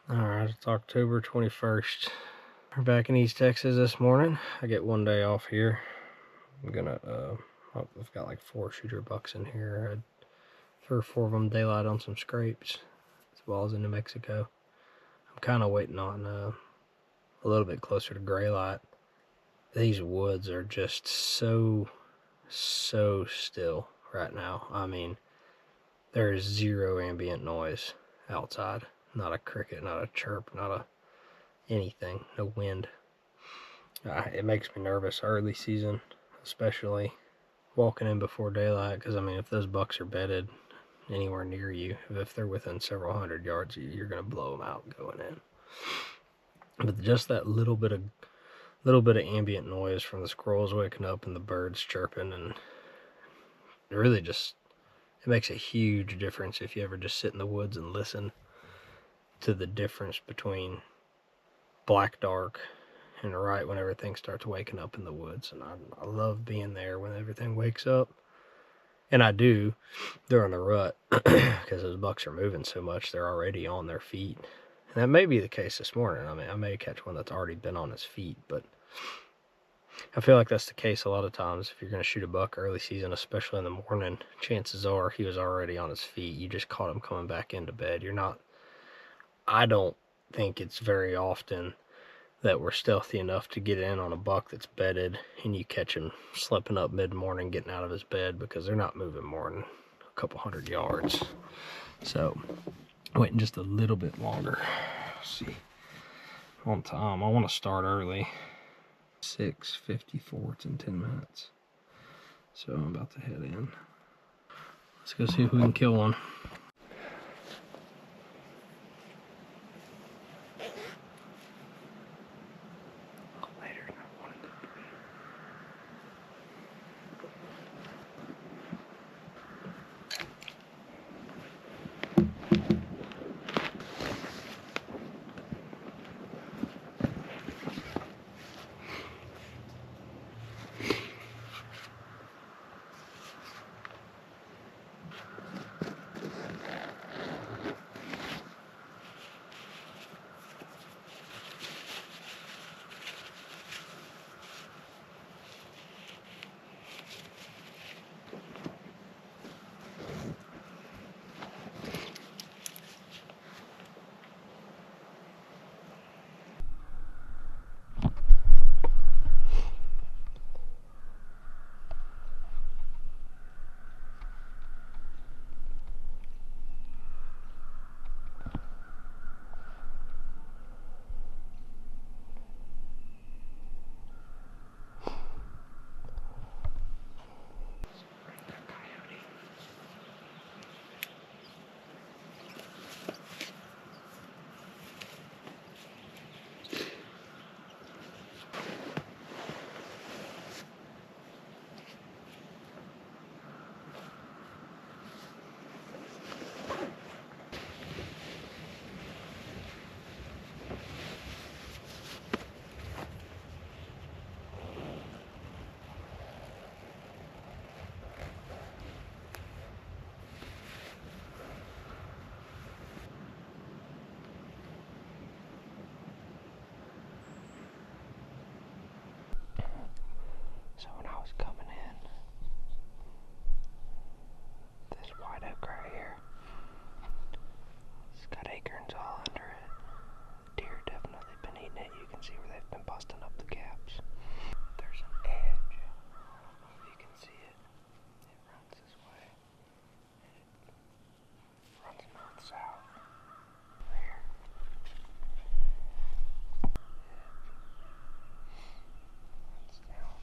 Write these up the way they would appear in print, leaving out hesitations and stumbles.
Alright, it's October 21st. We're back in East Texas this morning. I get one day off here. I'm gonna, I've got like 4 shooter bucks in here. I had 3 or 4 of them daylight on some scrapes, as well as in New Mexico. I'm kind of waiting on a little bit closer to gray light. These woods are just so still right now. I mean, there is zero ambient noise outside. Not a cricket, not a chirp, not a anything, no wind. It makes me nervous early season, especially walking in before daylight, because I mean, if those bucks are bedded anywhere near you, if they're within several hundred yards, you're gonna blow them out going in. But just that little bit of ambient noise from the squirrels waking up and the birds chirping, and it really just, it makes a huge difference if you ever just sit in the woods and listen to the difference between black dark and right when everything starts waking up in the woods. And I love being there when everything wakes up, and I do during the rut, because those bucks are moving so much, they're already on their feet. And that may be the case this morning. I mean, I may catch one that's already been on his feet, but I feel like that's the case a lot of times. If you're going to shoot a buck early season, especially in the morning, chances are he was already on his feet. You just caught him coming back into bed. I don't think it's very often that we're stealthy enough to get in on a buck that's bedded and you catch him slipping up mid-morning getting out of his bed, because they're not moving more than a couple hundred yards. So waiting just a little bit longer. Let's see, on time, I want to start early. 6:54, it's in 10 minutes, so I'm about to head in. Let's go see if we can kill one. So when I was coming in, this white oak right here, it's got acorns all under it. Deer definitely been eating it. You can see where they've been busting up the gaps. There's an edge. I don't know if you can see it. It runs this way. It runs north-south. Here. Runs down.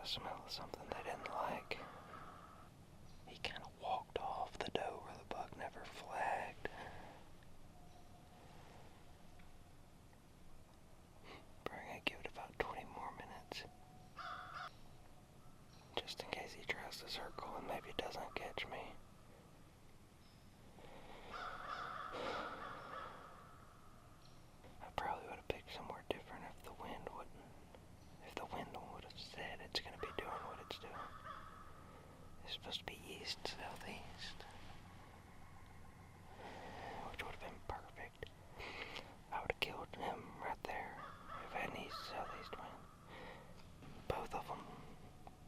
got a smell of something they didn't like. He kind of walked off the doe where the buck never flagged. Probably gonna give it about 20 more minutes. Just in case he tries to circle and maybe doesn't catch me. I probably would have picked somewhere different if the wind would have said it's gonna be doing what it's doing. It's supposed to be east, southeast, which would have been perfect. I would have killed him right there if I had an east, southeast wind. Both of them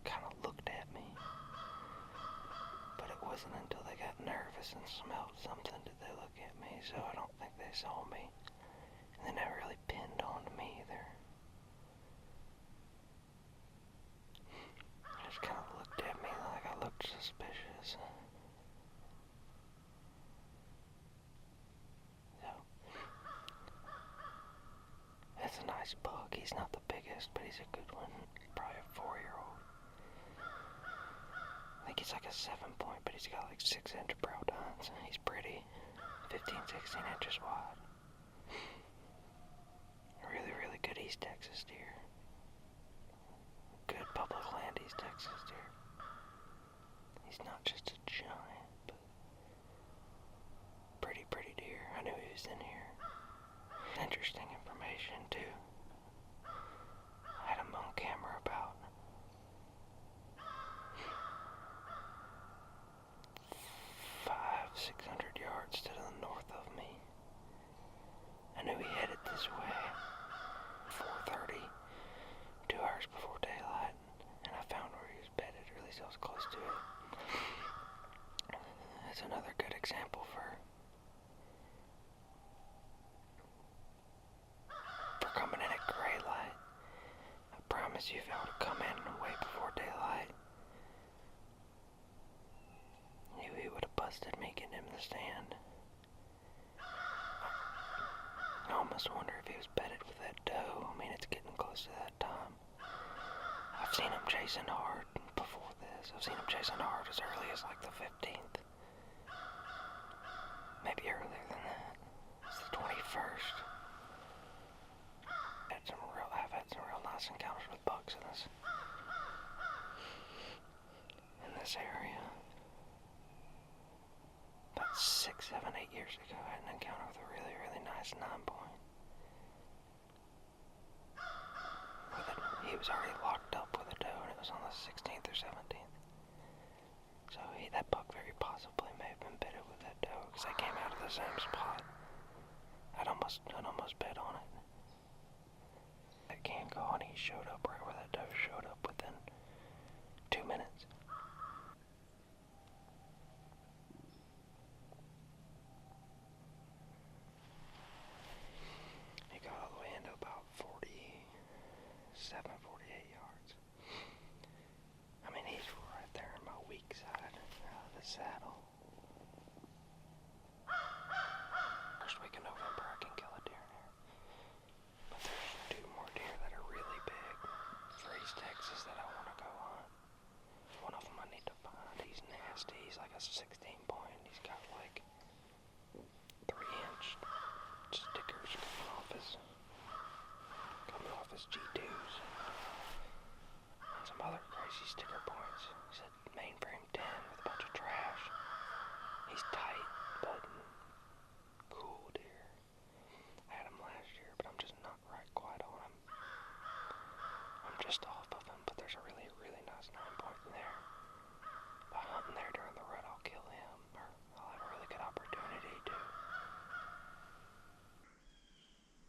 kind of looked at me, but it wasn't until they got nervous and smelled something did they look at me, so I don't think they saw me. And they never really pinned on to me either. They just kind of looked at me like I looked suspicious. So, that's a nice buck. He's not the biggest, but he's a good one. Probably a 4-year-old. I think he's like a 7-point, but he's got like 6-inch brow tines. He's pretty. 15, 16 inches wide. Really, really good East Texas deer. Good public land East Texas deer. He's not just a giant, but pretty deer. I knew he was in here. Interesting information, too. I had him on camera about 500-600 yards to the north of me. I knew he headed this way. 4:30, 2 hours before daylight, and I found where he was bedded, or at least I was close to it. That's another good example for coming in at gray light. I promise you, if I would have come in way before daylight, he would have busted me getting him in the stand. I almost wonder if he was bedded with that doe. I mean, it's getting close to that time. I've seen him chasing hard before this. I've seen him chasing hard as early as like the 15th. Maybe earlier than that. It's the 21st. I've had some real nice encounters with bucks in this area. About 6, 7, 8 years ago, I had an encounter with a really, really nice 9-point. He was already locked up with a doe, and it was on the 16th or 17th. So that buck very possibly may have been bedded with that doe, because they came out of the same spot. I'd almost bet on it. That can't go, and he showed up right where that doe showed up within 2 minutes. He got all the way into about 47, 48 yards. I mean, he's right there in my weak side of the saddle. First week of November, I can kill a deer in here. But there's 2 more deer that are really big for East Texas that I want to go on. One of them I need to find. He's nasty. He's like a 16-point. He's got like 3-inch stickers coming off his G2s. And some other crazy sticker points. He's a mainframe 10 with a bunch of trash. He's tight, but cool deer. I had him last year, but I'm just not right quite on him. I'm just off of him, but there's a really, really nice 9-point in there. By hunting there during the rut, I'll kill him, or I'll have a really good opportunity to.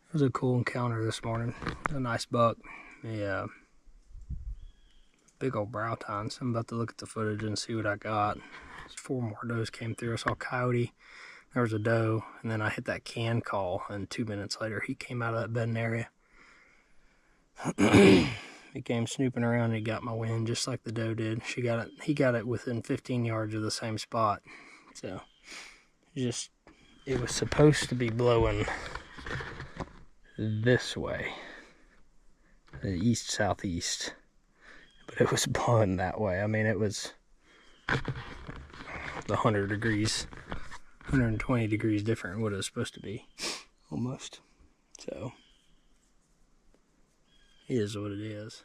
It was a cool encounter this morning. A nice buck. Yeah. Big old brow tines. I'm about to look at the footage and see what I got. 4 more does came through. I saw a coyote. There was a doe, and then I hit that can call, and 2 minutes later he came out of that bedding area. He came snooping around and he got my wind just like the doe did. He got it within 15 yards of the same spot. So it was supposed to be blowing this way, the east southeast, but it was blowing that way. I mean, it was the 100 degrees, 120 degrees different what it was supposed to be, almost. So, it is what it is.